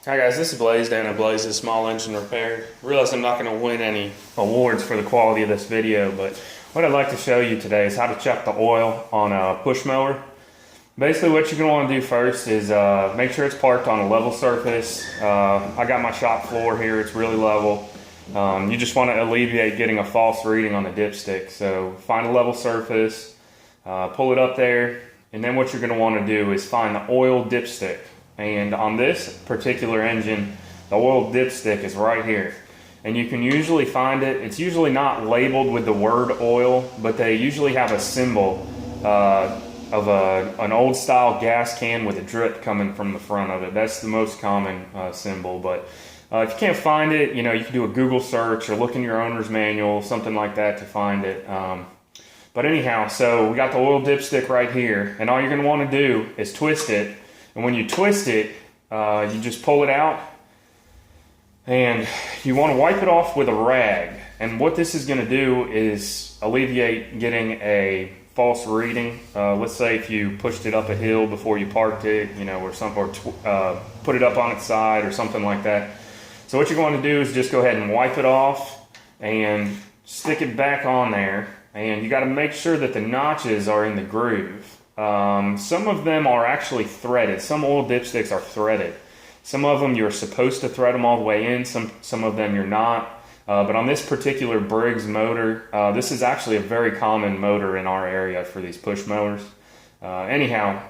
Hi guys, this is Blaze down at Blaze's Small Engine Repair. I realize I'm not going to win any awards for the quality of this video, but what I'd like to show you today is how to check the oil on a push mower. Basically what you're going to want to do first is make sure it's parked on a level surface. I got my shop floor here, it's really level. You just want to alleviate getting a false reading on the dipstick. So find a level surface, pull it up there, and then what you're going to want to do is find the oil dipstick. And on this particular engine, the oil dipstick is right here. And you can usually find it, it's usually not labeled with the word oil, but they usually have a symbol of an old style gas can with a drip coming from the front of it. That's the most common symbol. But if you can't find it, you can do a Google search or look in your owner's manual, something like that to find it. But anyhow, so we got the oil dipstick right here, and all you're going to want to do is twist it. And when you twist it, you just pull it out, and you want to wipe it off with a rag. And what this is going to do is alleviate getting a false reading. Let's say if you pushed it up a hill before you parked it, or put it up on its side or something like that. So what you're going to do is just go ahead and wipe it off and stick it back on there. And you got to make sure that the notches are in the groove. Some of them are actually threaded. Some oil dipsticks are threaded. Some of them you're supposed to thread them all the way in. Some of them you're not. But on this particular Briggs motor, this is actually a very common motor in our area for these push mowers. Anyhow,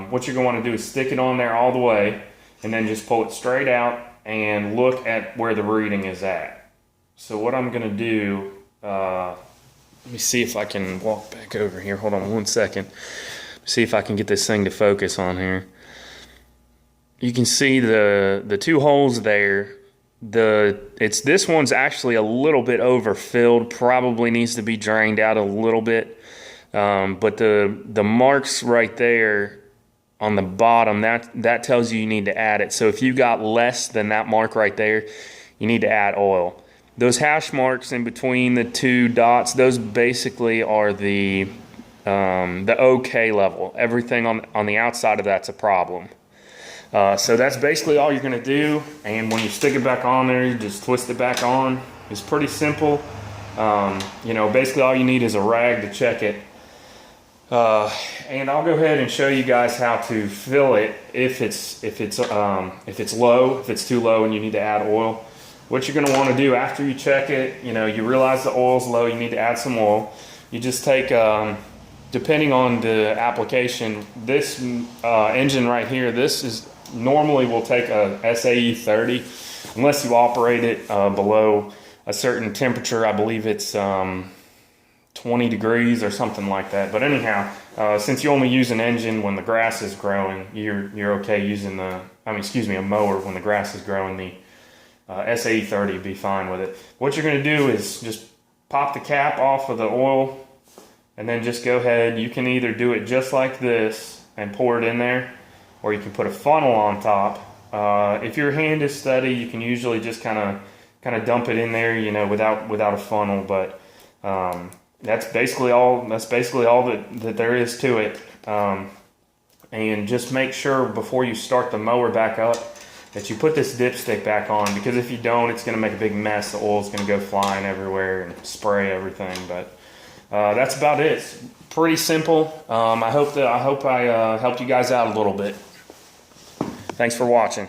what you're going to want to do is stick it on there all the way, and then just pull it straight out and look at where the reading is at. So what I'm going to do, let me see if I can walk back over here. Hold on one second. See if I can get this thing to focus on here. You can see the two holes there. This one's actually a little bit overfilled, probably needs to be drained out a little bit. But the marks right there on the bottom, that tells you need to add it. So if you got less than that mark right there, you need to add oil. Those hash marks in between the two dots, those basically are the OK level. Everything on the outside of that's a problem. So that's basically all you're going to do. And when you stick it back on there, you just twist it back on. It's pretty simple. Basically all you need is a rag to check it. And I'll go ahead and show you guys how to fill it if it's low, if it's too low and you need to add oil. What you're going to want to do after you check it, you realize the oil's low, you need to add some oil. You just take, depending on the application, this engine right here, this is normally will take a SAE 30 unless you operate it below a certain temperature. I believe it's 20 degrees or something like that. But anyhow, since you only use an engine when the grass is growing, you're okay using a mower when the grass is growing. The SAE 30 would be fine with it. What you're going to do is just pop the cap off of the oil, and then just go ahead. You can either do it just like this and pour it in there, or you can put a funnel on top. If your hand is steady, you can usually just kind of dump it in there, without a funnel. But that's basically all. That's basically all that there is to it. And just make sure before you start the mower back up that you put this dipstick back on, because if you don't, it's going to make a big mess. The oil's going to go flying everywhere and spray everything. But that's about it. It's pretty simple. I hope I helped you guys out a little bit. Thanks for watching.